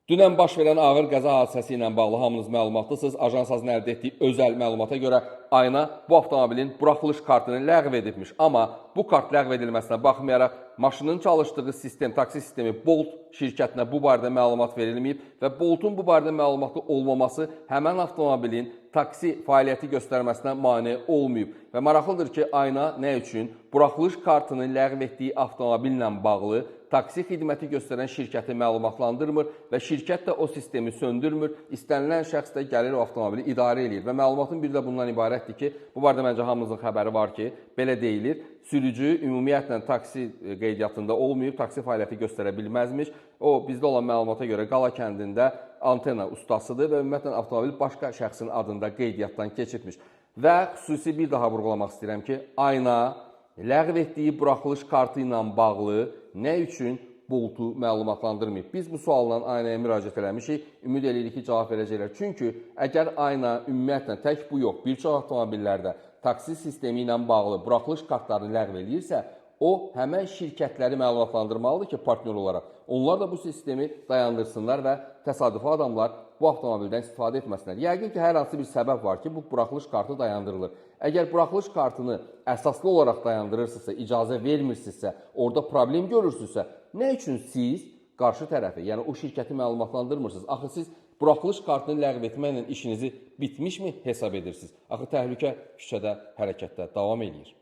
Dünən baş verən ağır qəza hadisəsi ilə bağlı hamınız məlumatdasınız. Ajansın əldə etdiyi özəl məlumata görə Ayna bu avtomobilin buraxılış kartını ləğv edibmiş. Amma bu kart ləğv edilməsinə baxmayaraq maşının çalışdığı sistem, taksi sistemi Bolt şirkətinə bu barədə məlumat verilməyib və Boltun bu barədə məlumatı olmaması həmən avtomobilin taksi fəaliyyəti göstərməsinə mane olmayıb. Və maraqlıdır ki, Ayna nə üçün buraxılış kartını ləğv etdiyi avtomobillə bağlı taksi xidməti göstərən şirkəti məlumatlandırmır və şirkət də o sistemi söndürmür. İstənilən şəxs də gəlir o avtomobili idarə edir. Və məlumatın biri də bundan ibarətdir ki, bu barədə məncə hamımızın xəbəri var ki, belə deyilir. Sürücü ümumiyyətlə taksi qeydiyyatında olmayıb, taksi fəaliyyəti göstərə bilməzmiş. O, bizdə olan məlumata görə Qala kəndində antena ustasıdır və ümumiyyətlə avtomobil başqa şəxsin adında qeydiyyatdan keçibmiş. Və xüsusi bir daha vurğulamaq istəyirəm ki, Ayna ləğv etdiyi buraxılış kartı ilə bağlı nə üçün Boltu məlumatlandırmayıb? Biz bu sualla Aynaya müraciət eləmişik, ümid edirik ki, cavab verəcəklər. Çünki əgər Ayna ümumiyyətlə tək bu yox, bir çox avtomobillərdə taksi sistemi ilə bağlı buraxılış kartlarını ləğv edirsə, o həmən şirkətləri məlumatlandırmalıdır ki, partnyor olaraq. Onlar da bu sistemi dayandırsınlar və təsadüfi adamlar bu avtomobildən istifadə etməsinlər. Yəqin ki, hər hansı bir səbəb var ki, bu buraxılış kartı dayandırılır. Əgər buraxılış kartını əsaslı olaraq dayandırırsınızsa, icazə vermirsinizsə, orada problem görürsünüzsə, nə üçün siz qarşı tərəfi, yəni o şirkəti məlumatlandırmırsınız? Axı siz buraxılış kartını ləğv etməklə işinizi bitmişmi hesab edirsiniz? Axı təhlükə küçədə, hərəkətdə davam edir.